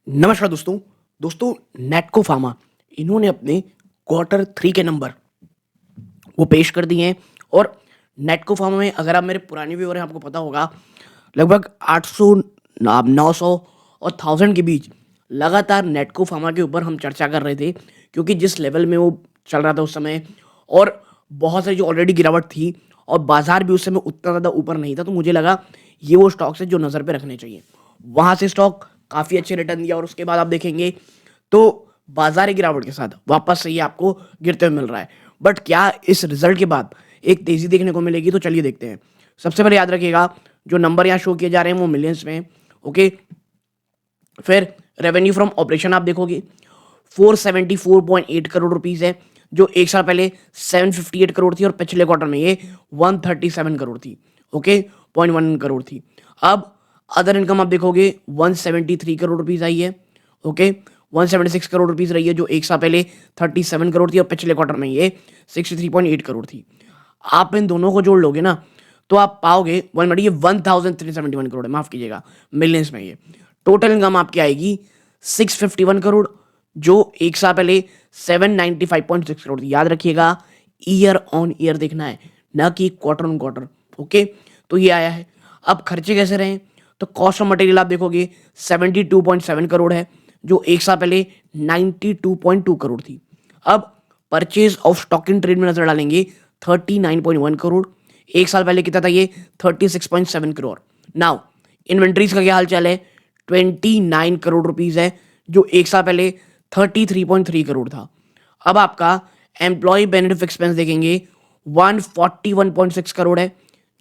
नमस्कार दोस्तों। दोस्तों, नेटको फार्मा इन्होंने अपने क्वार्टर 3 के नंबर वो पेश कर दिए हैं। और नेटको फार्मा में अगर आप मेरे पुराने व्यूअर हैं, आपको पता होगा लगभग 800 900 और 1000 के बीच लगातार नेटको फार्मा के ऊपर हम चर्चा कर रहे थे, क्योंकि जिस लेवल में वो चल रहा था उस समय, और बहुत सारी जो ऑलरेडी गिरावट थी और बाजार भी उस समय उतना ज़्यादा ऊपर नहीं था, तो मुझे लगा ये वो स्टॉक्स है जो नज़र पे रखने चाहिए। वहाँ से स्टॉक काफ़ी अच्छे रिटर्न दिया और उसके बाद आप देखेंगे तो बाजार गिरावट के साथ वापस से ये आपको गिरते हुए मिल रहा है। बट क्या इस रिजल्ट के बाद एक तेज़ी देखने को मिलेगी? तो चलिए देखते हैं। सबसे पहले याद रखिएगा, जो नंबर यहाँ शो किए जा रहे हैं वो मिलियंस में हैं, ओके। फिर रेवेन्यू फ्रॉम ऑपरेशन आप देखोगे 474.8 करोड़ रुपीस है, जो एक साल पहले 758 करोड़ थी और पिछले क्वार्टर में ये 137 करोड़ थी, ओके, 0.1 करोड़ थी। अब अदर इनकम आप देखोगे 173 करोड़ रुपीस आई है, ओके। 176 करोड़ रुपीस रही है, जो एक साल पहले 37 करोड़ थी और पिछले क्वार्टर में ये 63.8 करोड़ थी। आप इन दोनों को जोड़ लोगे ना, तो आप पाओगे 1371 करोड़, माफ कीजिएगा, मिलियंस में ये टोटल इनकम आपकी आएगी 651 करोड़, जो एक साल पहले 795.6 करोड़ थी। याद रखिएगा, ईयर ऑन ईयर देखना है, ना कि क्वार्टर ऑन क्वार्टर, ओके। तो ये आया है। अब खर्चे कैसे रहे? तो कॉस्ट ऑफ मटेरियल आप देखोगे 72.7 करोड़ है, जो एक साल पहले 92.2 करोड़ थी। अब purchase of stock in trade में नजर डालेंगे 39.1 करोड़, एक साल पहले कितना था ये 36.7 करोड़। नाउ इन्वेंट्रीज का क्या हाल चाल है? 29 करोड़ रुपीज है, जो एक साल पहले 33.3 करोड़ था। अब आपका एम्प्लॉय बेनिफिट एक्सपेंस देखेंगे 141.6 करोड़ है,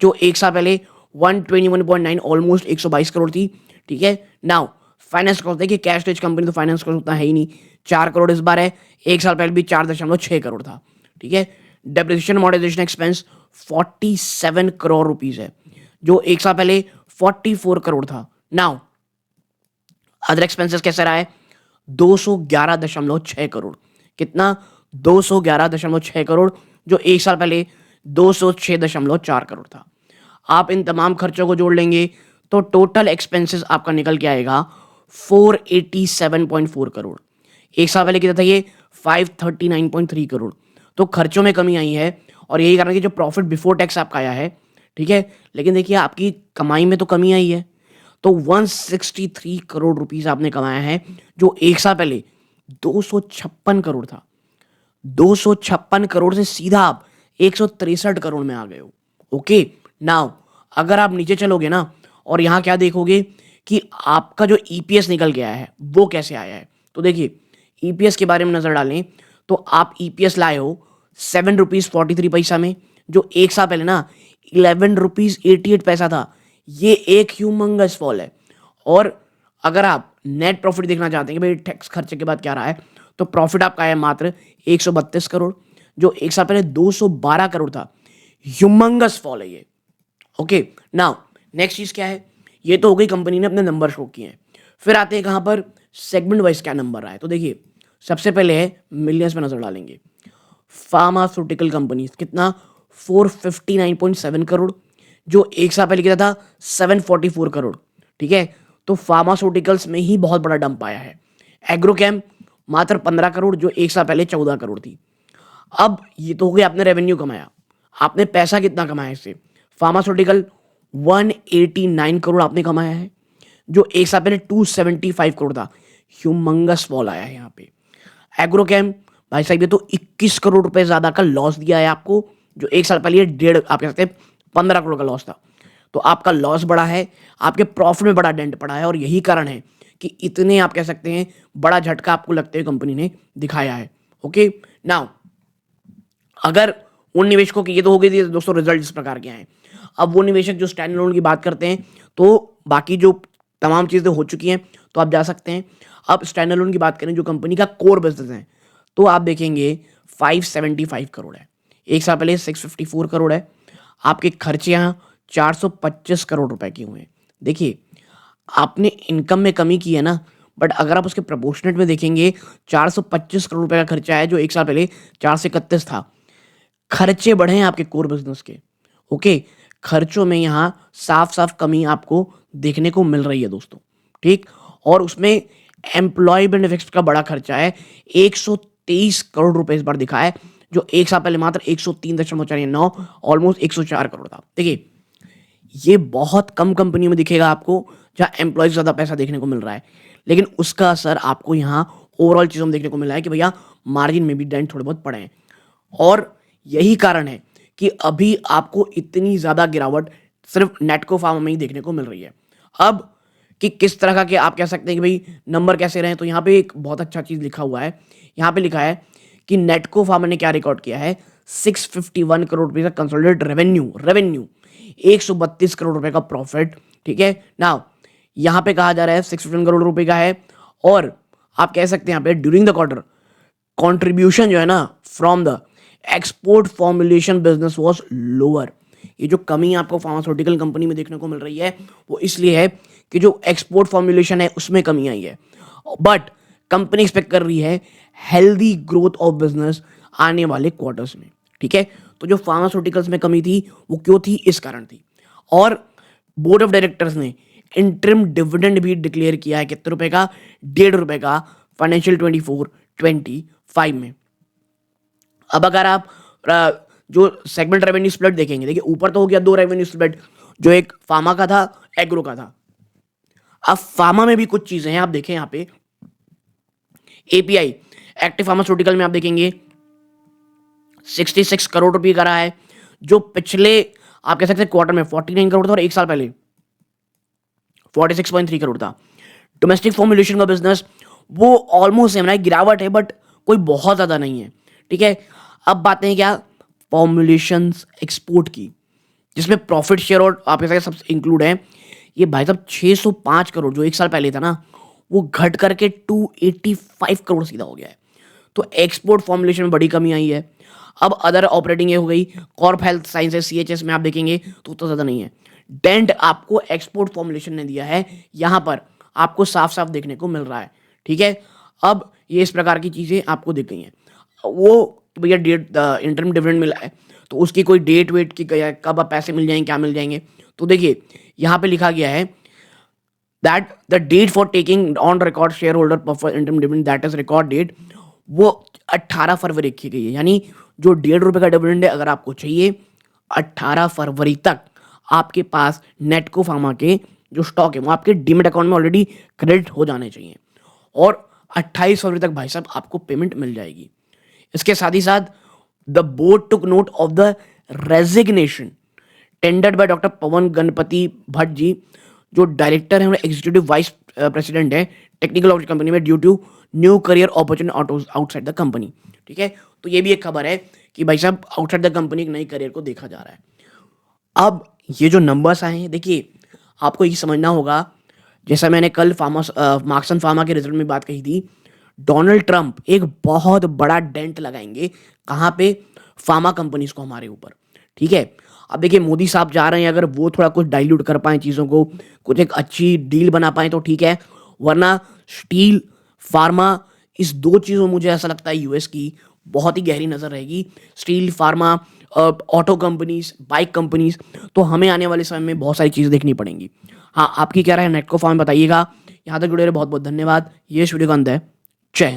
जो एक साल पहले 121.9, ऑलमोस्ट 122 करोड़ थी, ठीक है। नाउ फाइनेंस कॉस्ट देखिए, कैश रिच कंपनी तो फाइनेंस कॉस्ट उतना है ही नहीं, 4 करोड़ इस बार है, एक साल पहले भी 4.6 करोड़ था, ठीक है। Depreciation modernisation expense 47 crore rupees है, जो एक साल पहले 44 करोड़ था। नाउ अदर एक्सपेंसेस कैसे रहा है? 211.6 करोड़। कितना? 211.6 करोड़, जो एक साल पहले 206.4 करोड़ था। आप इन तमाम खर्चों को जोड़ लेंगे तो टोटल एक्सपेंसेस आपका निकल के आएगा 487.4 करोड़। एक साल पहले कितना था ये? 539.3 करोड़। तो खर्चों में कमी आई है, और यही कारण है कि जो प्रॉफिट बिफोर टैक्स आपका आया है, ठीक है। लेकिन देखिए, आपकी कमाई में तो कमी आई है, तो 163 करोड़ रुपीस आपने कमाया है, जो एक साल पहले 256 करोड़ था। 256 करोड़ से सीधा आप 163 करोड़ में आ गए हो, ओके। नाउ अगर आप नीचे चलोगे ना, और यहाँ क्या देखोगे कि आपका जो ईपीएस निकल के आया है वो कैसे आया है, तो देखिए ईपीएस के बारे में नजर डालें तो आप ईपीएस लाए हो 7 रुपीज 43 पैसा में, जो एक साल पहले ना 11 रुपीज 88 पैसा था। ये एक ह्यूमंगस फॉल है। और अगर आप नेट प्रॉफिट देखना चाहते हैं कि भाई टैक्स खर्चे के बाद क्या रहा है, तो प्रॉफिट आपका है मात्र 132 करोड़, जो एक साल पहले 212 करोड़ था। ह्यूमंगस फॉल है ये, ओके। नाउ नेक्स्ट चीज क्या है? ये तो हो गई, कंपनी ने अपने नंबर शो किए हैं। फिर आते हैं कहां पर? सेगमेंट वाइज क्या नंबर रहा है। तो देखिए, सबसे पहले है मिलियंस में नजर डालेंगे, फार्मास्यूटिकल कंपनीज कितना? 459.7 करोड़, जो एक साल पहले कितना था? 744 करोड़, ठीक है। तो फार्मास्यूटिकल्स में ही बहुत बड़ा डंप आया है। एग्रोकेम मात्र 15 करोड़, जो एक साल पहले 14 करोड़ थी। अब ये तो हो गया, आपने रेवेन्यू कमाया, आपने पैसा कितना कमाया इससे? फार्मास्यूटिकल 189 करोड़ आपने कमाया है, जो एक साल पहले 275 करोड़ था। ह्यूमंगस फॉल आया है यहाँ पे। एग्रोकेम भाई साहब, ये तो 21 करोड़ रुपए ज्यादा का लॉस दिया है आपको, जो एक साल पहले ये डेढ़, आप कह सकते हैं 15 करोड़ का लॉस था। तो आपका लॉस बढ़ा है, आपके प्रॉफिट में बड़ा डेंट पड़ा है, और यही कारण है कि इतने, आप कह सकते हैं, बड़ा झटका आपको लगते हुए कंपनी ने दिखाया है, ओके। नाउ अगर उन निवेशकों की, ये तो हो गई थी दोस्तों रिजल्ट इस प्रकार के हैं। अब वो निवेशक जो स्टैंड लोन की बात करते हैं, तो बाकी जो तमाम चीज़ें हो चुकी हैं तो आप जा सकते हैं। अब स्टैंड लोन की बात करें, जो कंपनी का कोर बिजनेस है, तो आप देखेंगे 575 करोड़ है, एक साल पहले 654 करोड़ है। आपके खर्चे यहाँ 425 करोड़ रुपए के हुए हैं। देखिए, आपने इनकम में कमी की है ना, बट अगर आप उसके प्रोपोर्शनेट में देखेंगे 425 करोड़ रुपए का खर्चा है, जो एक साल पहले 431 था। खर्चे बढ़े हैं आपके कोर बिजनेस के, ओके। खर्चों में यहाँ साफ साफ कमी आपको देखने को मिल रही है दोस्तों, ठीक। और उसमें एम्प्लॉय बेनिफिट्स का बड़ा खर्चा है, 123 करोड़ रुपए इस बार दिखा है, जो एक साल पहले मात्र 103.9 ऑलमोस्ट 104 करोड़ था। देखिए, ये बहुत कम कंपनी में दिखेगा आपको जहाँ एम्प्लॉयज ज़्यादा पैसा देखने को मिल रहा है, लेकिन उसका असर आपको यहाँ ओवरऑल चीज़ों में देखने को मिल रहा है कि भैया मार्जिन में भी डेंट थोड़े बहुत पड़े हैं। और यही कारण है कि अभी आपको इतनी ज़्यादा गिरावट सिर्फ नेटको फार्मा में ही देखने को मिल रही है। अब कि किस तरह का कि आप कह सकते हैं कि भाई नंबर कैसे रहे, तो यहाँ पे एक बहुत अच्छा चीज़ लिखा हुआ है। यहाँ पे लिखा है कि नेटको फार्मा ने क्या रिकॉर्ड किया है, 651 करोड़ रुपए का कंसोलिडेटेड रेवेन्यू 132 करोड़ रुपए का प्रॉफिट। ठीक है, नाउ यहाँ पे कहा जा रहा है 651 करोड़ रुपए का है, और आप कह सकते हैं यहाँ पे ड्यूरिंग द क्वार्टर कंट्रीब्यूशन जो है ना from the export formulation business was lower. ये जो कमी आपको फार्मास्यूटिकल कंपनी में देखने को मिल रही है वो इसलिए है कि जो एक्सपोर्ट फॉर्मुलेशन है उसमें कमी आई है, बट कंपनी एक्सपेक्ट कर रही है हेल्दी ग्रोथ ऑफ बिजनेस आने वाले क्वार्टर्स में। ठीक है, तो जो फार्मास्यूटिकल्स में कमी थी वो क्यों थी, इस कारण थी। और बोर्ड ऑफ डायरेक्टर्स ने इंटरिम डिविडेंड भी डिक्लेयर किया है कितने रुपए का, 1.5 रुपए का फाइनेंशियल 24-25 में। अब अगर आप जो सेगमेंट रेवेन्यू स्प्लिट देखेंगे, देखिए ऊपर तो हो गया 2 रेवेन्यू स्प्लिट, जो एक फार्मा का था, एग्रो का था। अब फार्मा में भी कुछ चीजें हैं, आप देखें यहाँ पे एपीआई एक्टिव फार्मास्यूटिकल में आप देखेंगे 66 करोड़ रुपए का रहा है, जो पिछले आप कह सकते हैं क्वार्टर में 49 करोड़ था और एक साल पहले 46.3 करोड़ था। डोमेस्टिक फॉर्मुलेशन का बिजनेस वो ऑलमोस्ट सेम है, गिरावट है बट कोई बहुत ज़्यादा नहीं है। ठीक है, अब बातें हैं क्या फॉर्मुलेशन एक्सपोर्ट की, जिसमें प्रॉफिट शेयर और आप कह सकते सब इंक्लूड है। ये भाई साहब 605 करोड़ जो एक साल पहले था ना, वो घट करके 285 करोड़ सीधा हो गया है। तो एक्सपोर्ट फॉर्मुलेशन में बड़ी कमी आई है। अब अदर ऑपरेटिंग ये हो गई, कॉर्प हेल्थ साइंसेस सीएचएस में आप देखेंगे तो उतना ज़्यादा नहीं है। डेंट आपको एक्सपोर्ट फॉर्मुलेशन ने दिया है, यहाँ पर आपको साफ साफ देखने को मिल रहा है। ठीक है, अब ये इस प्रकार की चीज़ें आपको दिख गई हैं। वो भैया डेट इंटरम डिविडेंड मिला है तो उसकी कोई डेट वेट की गया है, कब पैसे मिल जाएंगे, क्या मिल जाएंगे। तो देखिए यहाँ पे लिखा गया है that the date for taking on record share holder पर interim dividend that is record date, वो 18 फरवरी रखी गई है। यानी जो 1.5 रुपए का डिविडेंड है अगर आपको चाहिए 18 फरवरी तक आपके पास नेटको फार्मा के जो स्टॉक है वो आपके डीमेट अकाउंट में ऑलरेडी क्रेडिट हो जाने चाहिए, और 28 फरवरी तक भाई साहब आपको पेमेंट मिल जाएगी। इसके साथ ही साथ the board took note of the resignation tendered by doctor Pavan Ganapati Bhatt ji, जो डायरेक्टर है और एग्जीक्यूटिव वाइस प्रेसिडेंट है टेक्निकल ऑफ कंपनी में, due to new career opportunity outside the company. ठीक है, तो ये भी एक खबर है कि भाई साहब आउटसाइड द कंपनी एक नई करियर को देखा जा रहा है। अब ये जो नंबर्स आए हैं, देखिए आपको ये समझना होगा, जैसा मैंने कल मार्क्स एंड फार्मा के रिजल्ट में बात कही थी, डोनाल्ड ट्रंप एक बहुत बड़ा डेंट लगाएंगे कहाँ पे, फार्मा कंपनीज को हमारे ऊपर। ठीक है, अब देखिए मोदी साहब जा रहे हैं, अगर वो थोड़ा कुछ डाइल्यूट कर पाए चीज़ों को, कुछ एक अच्छी डील बना पाए तो ठीक है, वरना स्टील फार्मा इस 2 चीज़ों मुझे ऐसा लगता है यूएस की बहुत ही गहरी नज़र रहेगी। Steel pharma, auto companies, bike companies, तो हमें आने वाले समय में बहुत सारी चीज़ें देखनी पड़ेंगी। हाँ, आपकी क्या राय है नेटको फार्म बताइएगा। यहाँ तक जुड़े रहे बहुत बहुत धन्यवाद। ये इस वीडियो का अंत है। जय हिंद।